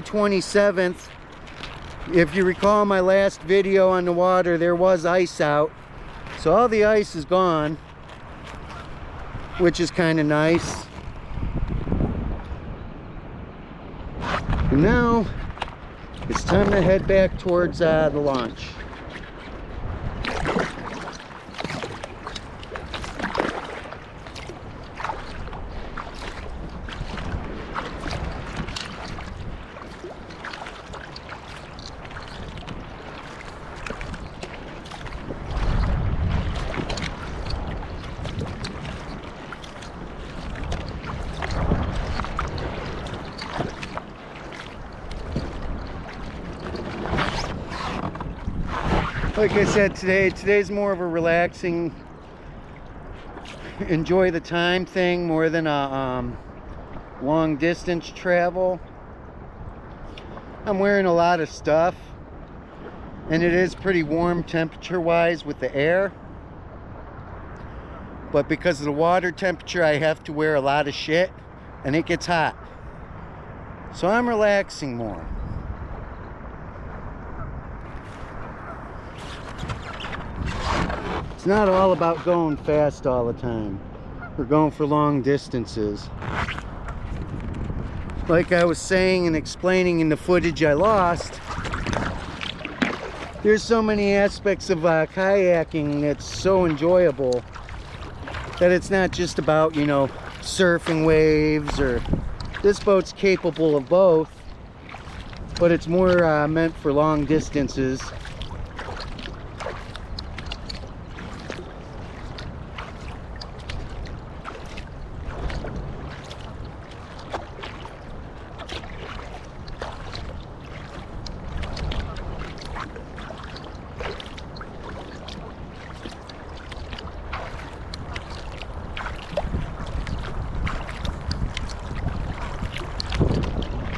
27th. If you recall my last video on the water, there was ice out. So all the ice is gone, which is kind of nice. And now it's time to head back towards the launch. Like I said, today's more of a relaxing, enjoy the time thing more than a long distance travel. I'm wearing a lot of stuff, and it is pretty warm temperature wise with the air, but because of the water temperature I have to wear a lot of shit, and it gets hot, so I'm relaxing more. It's not all about going fast all the time. We're going for long distances. Like I was saying and explaining in the footage I lost, there's so many aspects of kayaking that's so enjoyable that it's not just about, you know, surfing waves, or this boat's capable of both, but it's more meant for long distances.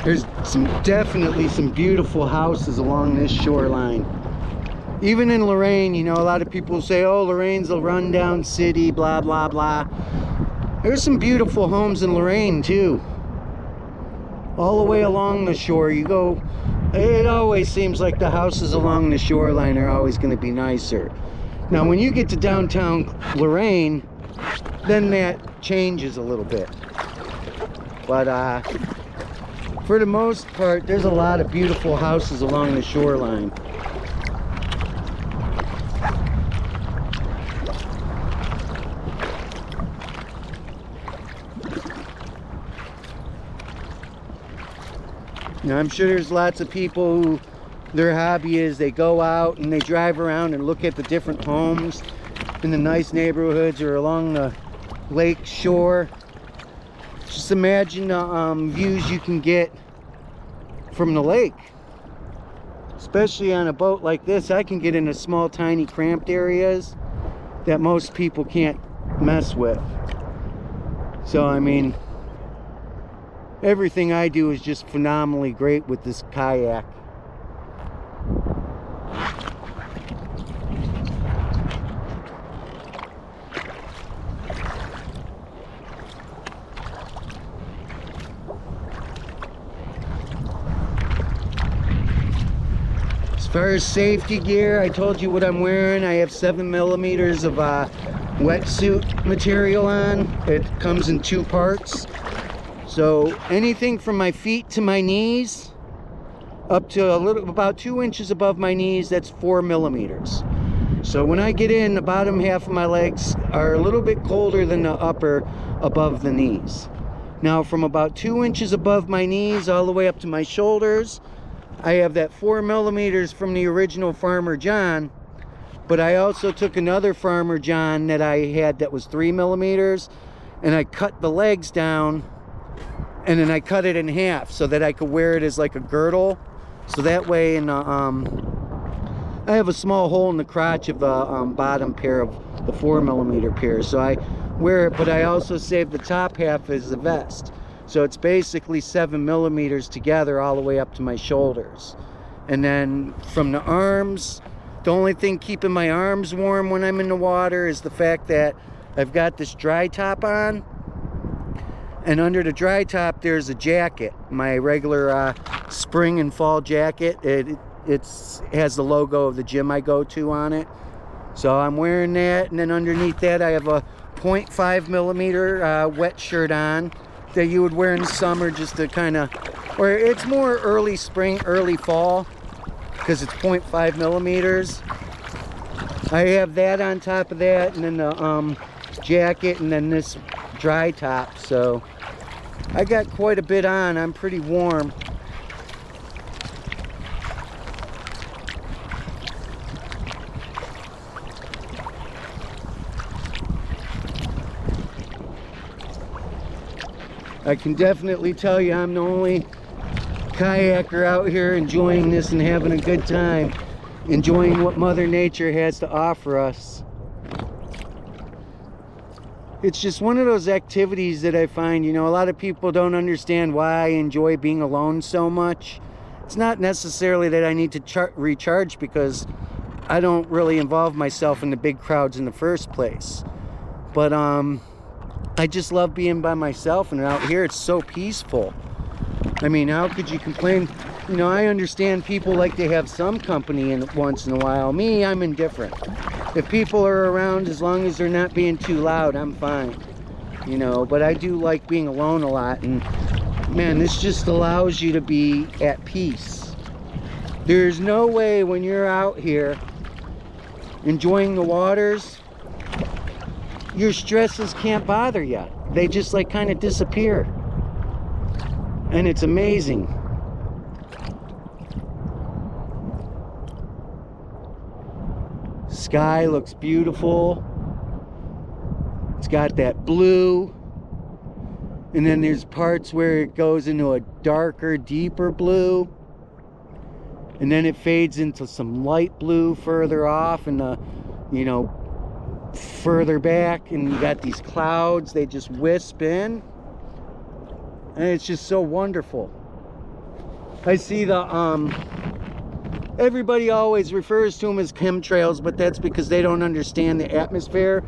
There's definitely some beautiful houses along this shoreline. Even in Lorraine, you know, a lot of people say, oh, Lorraine's a rundown city, blah, blah, blah. There's some beautiful homes in Lorraine, too. All the way along the shore, you go, it always seems like the houses along the shoreline are always going to be nicer. Now, when you get to downtown Lorraine, then that changes a little bit. But, for the most part, there's a lot of beautiful houses along the shoreline. Now, I'm sure there's lots of people who their hobby is they go out and they drive around and look at the different homes in the nice neighborhoods or along the lake shore. Just imagine the views you can get from the lake. Especially on a boat like this, I can get into small, tiny, cramped areas that most people can't mess with. So, I mean, everything I do is just phenomenally great with this kayak. As far as safety gear, I told you what I'm wearing. I have 7mm of wetsuit material on. It comes in 2 parts. So anything from my feet to my knees, up to about 2 inches above my knees, that's 4mm. So when I get in, the bottom half of my legs are a little bit colder than the upper above the knees. Now from about 2 inches above my knees all the way up to my shoulders, I have that 4mm from the original Farmer John, but I also took another Farmer John that I had that was 3mm, and I cut the legs down, and then I cut it in half so that I could wear it as like a girdle. So that way, in the, I have a small hole in the crotch of the bottom pair of the 4mm pair, so I wear it, but I also save the top half as the vest. So it's basically 7mm together all the way up to my shoulders. And then from the arms, the only thing keeping my arms warm when I'm in the water is the fact that I've got this dry top on. And under the dry top, there's a jacket, my regular spring and fall jacket. It has the logo of the gym I go to on it. So I'm wearing that, and then underneath that I have a 0.5 millimeter wet shirt on that you would wear in the summer, just to kind of, or it's more early spring, early fall, because it's 0.5 millimeters. I have that on top of that, and then the jacket, and then this dry top. So I got quite a bit on. I'm pretty warm. I can definitely tell you I'm the only kayaker out here enjoying this and having a good time, enjoying what Mother Nature has to offer us. It's just one of those activities that I find, you know, a lot of people don't understand why I enjoy being alone so much. It's not necessarily that I need to recharge, because I don't really involve myself in the big crowds in the first place. But I just love being by myself, and out here it's so peaceful. I mean, how could you complain? You know, I understand people like to have some company once in a while. Me, I'm indifferent. If people are around, as long as they're not being too loud, I'm fine. You know, but I do like being alone a lot, and man, this just allows you to be at peace. There's no way when you're out here enjoying the waters, your stresses can't bother you. They just like kind of disappear. And it's amazing. Sky looks beautiful. It's got that blue. And then there's parts where it goes into a darker, deeper blue. And then it fades into some light blue further off, and you know, further back, and you got these clouds, they just wisp in, and it's just so wonderful. I see the everybody always refers to them as chemtrails, but that's because they don't understand the atmosphere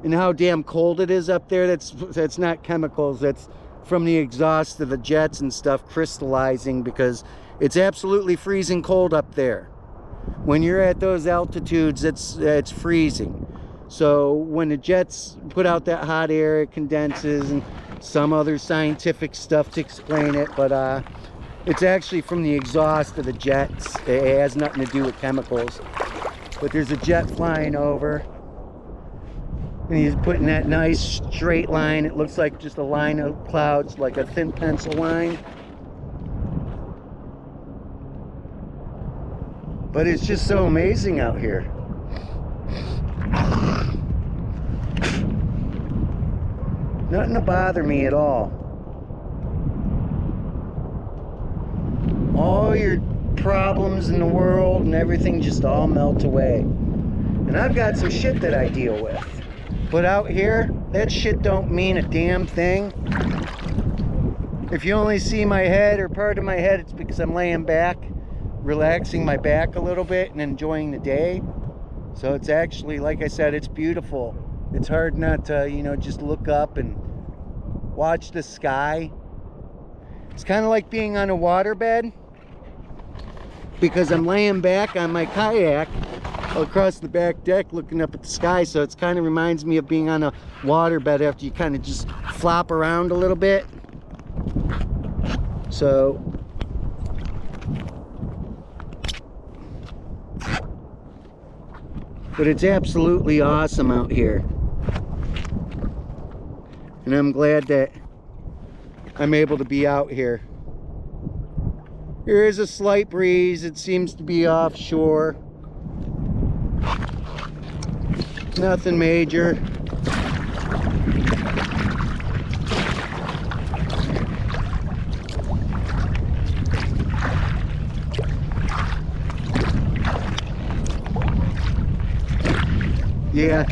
and how damn cold it is up there. That's not chemicals, that's from the exhaust of the jets and stuff crystallizing, because it's absolutely freezing cold up there. When you're at those altitudes, it's freezing. So when the jets put out that hot air, it condenses, and some other scientific stuff to explain it, but it's actually from the exhaust of the jets. It has nothing to do with chemicals. But there's a jet flying over, and he's putting that nice straight line. It looks like just a line of clouds, like a thin pencil line. But it's just so amazing out here. Nothing to bother me at all. All your problems in the world and everything just all melt away. And I've got some shit that I deal with. But out here, that shit don't mean a damn thing. If you only see my head or part of my head, it's because I'm laying back, relaxing my back a little bit and enjoying the day. So it's actually, like I said, it's beautiful. It's hard not to, you know, just look up and watch the sky. It's kind of like being on a waterbed, because I'm laying back on my kayak across the back deck looking up at the sky. So it kind of reminds me of being on a waterbed after you kind of just flop around a little bit. So but it's absolutely awesome out here, and I'm glad that I'm able to be out here. There is a slight breeze. It seems to be offshore. Nothing major. Yeah,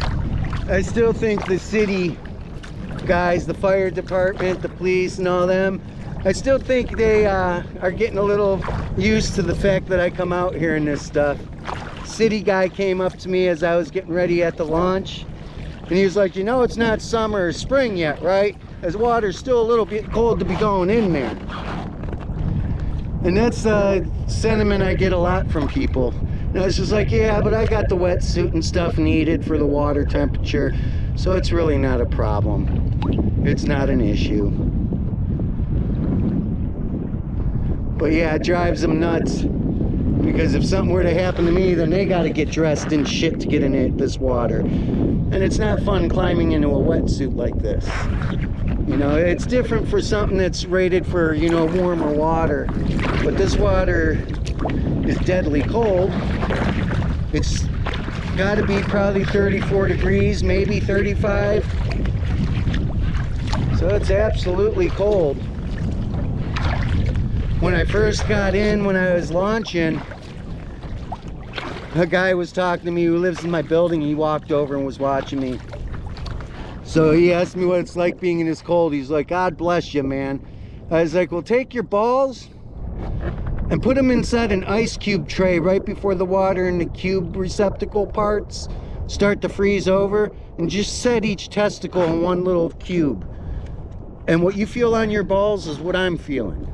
I still think the city guys, the fire department, the police and all them, I still think they are getting a little used to the fact that I come out here and this stuff. City guy came up to me as I was getting ready at the launch, and he was like, you know, it's not summer or spring yet, right? as water's still a little bit cold to be going in there. And that's sentiment I get a lot from people. And it's just like, yeah, but I got the wetsuit and stuff needed for the water temperature, so it's really not a problem. It's not an issue. But yeah, it drives them nuts, because if something were to happen to me, then they got to get dressed in shit to get in this water. And it's not fun climbing into a wetsuit like this. You know, it's different for something that's rated for, you know, warmer water. But this water is deadly cold. It's got to be probably 34 degrees, maybe 35. So it's absolutely cold. When I first got in, when I was launching, a guy was talking to me who lives in my building. He walked over and was watching me. So he asked me what it's like being in this cold. He's like, God bless you, man. I was like, well, take your balls and put them inside an ice cube tray right before the water and the cube receptacle parts start to freeze over, and just set each testicle in one little cube. And what you feel on your balls is what I'm feeling.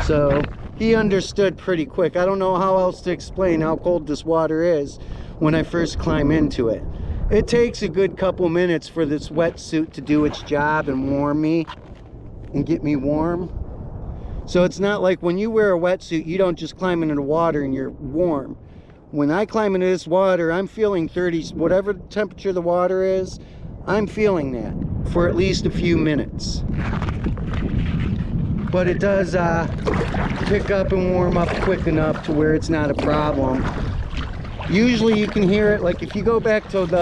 So he understood pretty quick. I don't know how else to explain how cold this water is when I first climb into it. It takes a good couple minutes for this wetsuit to do its job and warm me and get me warm. So it's not like when you wear a wetsuit, you don't just climb into the water and you're warm. When I climb into this water, I'm feeling 30, whatever temperature the water is, I'm feeling that for at least a few minutes. But it does pick up and warm up quick enough to where it's not a problem. Usually you can hear it, like if you go back to the